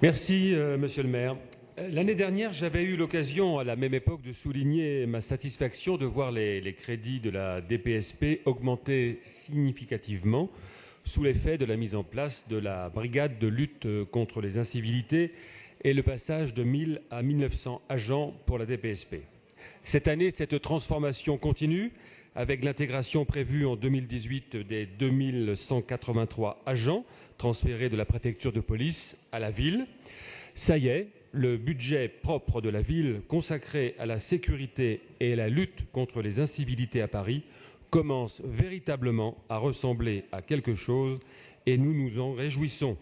Merci, Monsieur le maire. L'année dernière, j'avais eu l'occasion, à la même époque, de souligner ma satisfaction de voir les crédits de la DPSP augmenter significativement sous l'effet de la mise en place de la brigade de lutte contre les incivilités et le passage de 1000 à 1900 agents pour la DPSP. Cette année, cette transformation continue avec l'intégration prévue en 2018 des 2183 agents transférés de la préfecture de police à la ville. Ça y est, le budget propre de la ville consacré à la sécurité et à la lutte contre les incivilités à Paris commence véritablement à ressembler à quelque chose et nous nous en réjouissons.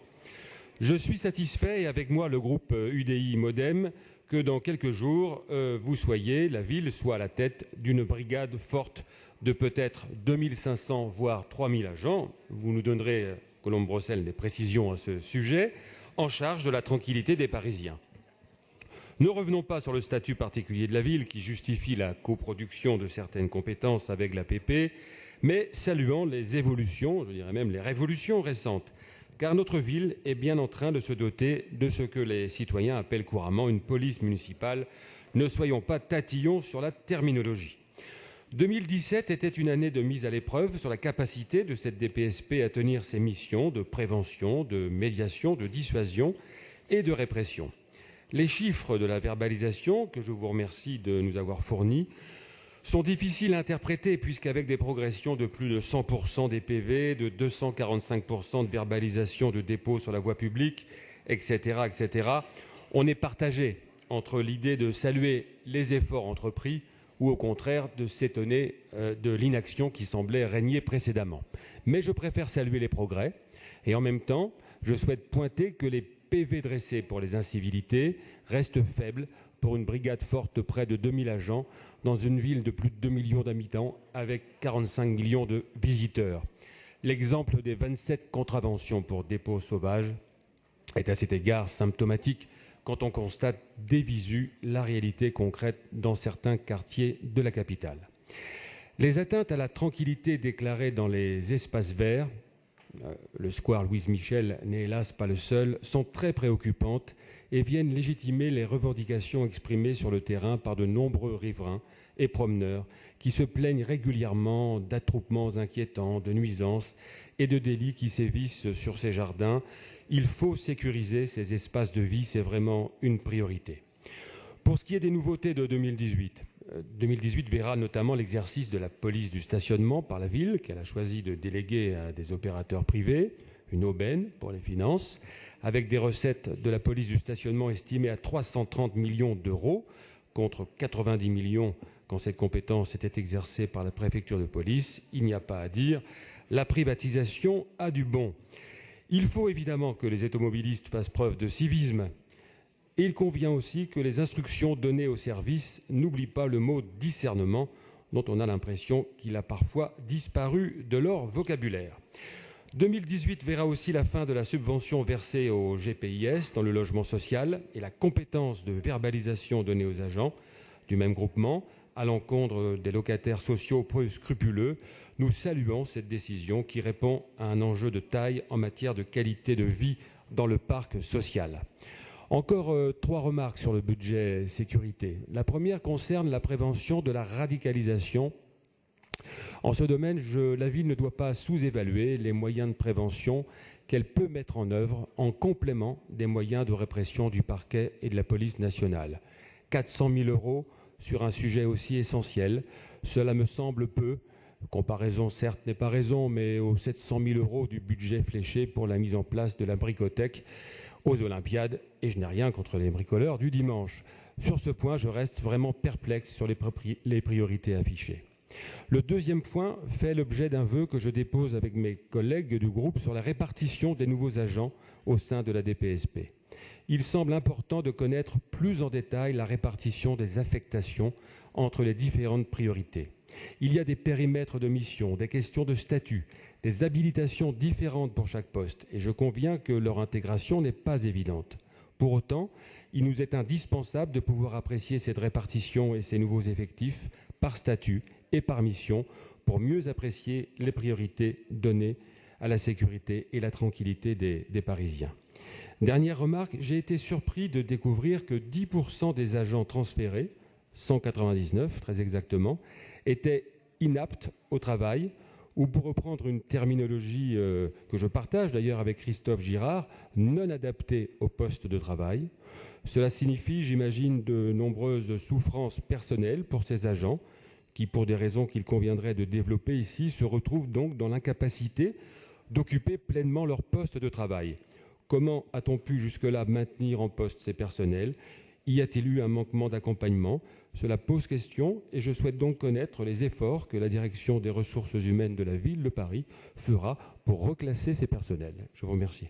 Je suis satisfait, et avec moi le groupe UDI Modem, que dans quelques jours, la ville soit à la tête d'une brigade forte de peut-être 2500 voire 3000 agents. Vous nous donnerez, Colombe Brossel, des précisions à ce sujet, en charge de la tranquillité des Parisiens. Ne revenons pas sur le statut particulier de la ville qui justifie la coproduction de certaines compétences avec l'APP, mais saluons les évolutions, je dirais même les révolutions récentes, car notre ville est bien en train de se doter de ce que les citoyens appellent couramment une police municipale. Ne soyons pas tatillons sur la terminologie. 2017 était une année de mise à l'épreuve sur la capacité de cette DPSP à tenir ses missions de prévention, de médiation, de dissuasion et de répression. Les chiffres de la verbalisation, que je vous remercie de nous avoir fournis, sont difficiles à interpréter puisqu'avec des progressions de plus de 100% des PV, de 245% de verbalisation de dépôt sur la voie publique, etc., on est partagé entre l'idée de saluer les efforts entrepris ou au contraire de s'étonner de l'inaction qui semblait régner précédemment. Mais je préfère saluer les progrès et en même temps, je souhaite pointer que les PV dressés pour les incivilités restent faibles pour une brigade forte de près de 2000 agents dans une ville de plus de 2 millions d'habitants avec 45 millions de visiteurs. L'exemple des 27 contraventions pour dépôt sauvage est à cet égard symptomatique quand on constate des visu la réalité concrète dans certains quartiers de la capitale. Les atteintes à la tranquillité déclarées dans les espaces verts, le square Louise Michel n'est hélas pas le seul, sont très préoccupantes et viennent légitimer les revendications exprimées sur le terrain par de nombreux riverains et promeneurs qui se plaignent régulièrement d'attroupements inquiétants, de nuisances et de délits qui sévissent sur ces jardins. Il faut sécuriser ces espaces de vie, c'est vraiment une priorité. Pour ce qui est des nouveautés de 2018, 2018 verra notamment l'exercice de la police du stationnement par la ville, qu'elle a choisi de déléguer à des opérateurs privés, une aubaine pour les finances, avec des recettes de la police du stationnement estimées à 330 millions d'euros, contre 90 millions quand cette compétence était exercée par la préfecture de police. Il n'y a pas à dire, la privatisation a du bon. Il faut évidemment que les automobilistes fassent preuve de civisme. Et il convient aussi que les instructions données aux services n'oublient pas le mot discernement, dont on a l'impression qu'il a parfois disparu de leur vocabulaire. 2018 verra aussi la fin de la subvention versée au GPIS dans le logement social et la compétence de verbalisation donnée aux agents du même groupement à l'encontre des locataires sociaux peu scrupuleux. Nous saluons cette décision qui répond à un enjeu de taille en matière de qualité de vie dans le parc social. Encore 3 remarques sur le budget sécurité. La première concerne la prévention de la radicalisation. En ce domaine, la ville ne doit pas sous-évaluer les moyens de prévention qu'elle peut mettre en œuvre en complément des moyens de répression du parquet et de la police nationale. 400 000 € sur un sujet aussi essentiel, cela me semble peu. Comparaison, certes, n'est pas raison, mais aux 700 000 € du budget fléché pour la mise en place de la bricothèque aux Olympiades, et je n'ai rien contre les bricoleurs du dimanche. Sur ce point, je reste vraiment perplexe sur les priorités affichées. Le deuxième point fait l'objet d'un vœu que je dépose avec mes collègues du groupe sur la répartition des nouveaux agents au sein de la DPSP. Il semble important de connaître plus en détail la répartition des affectations entre les différentes priorités. Il y a des périmètres de mission, des questions de statut, des habilitations différentes pour chaque poste, et je conviens que leur intégration n'est pas évidente. Pour autant, il nous est indispensable de pouvoir apprécier cette répartition et ces nouveaux effectifs par statut et par mission pour mieux apprécier les priorités données à la sécurité et la tranquillité des Parisiens. Dernière remarque, j'ai été surpris de découvrir que 10% des agents transférés, 199 très exactement, étaient inaptes au travail, ou pour reprendre une terminologie que je partage d'ailleurs avec Christophe Girard, non adaptés au poste de travail. Cela signifie, j'imagine, de nombreuses souffrances personnelles pour ces agents qui, pour des raisons qu'il conviendrait de développer ici, se retrouvent donc dans l'incapacité d'occuper pleinement leur poste de travail. Comment a-t-on pu jusque-là maintenir en poste ces personnels ? Y a-t-il eu un manquement d'accompagnement ? Cela pose question et je souhaite donc connaître les efforts que la direction des ressources humaines de la ville de Paris fera pour reclasser ces personnels. Je vous remercie.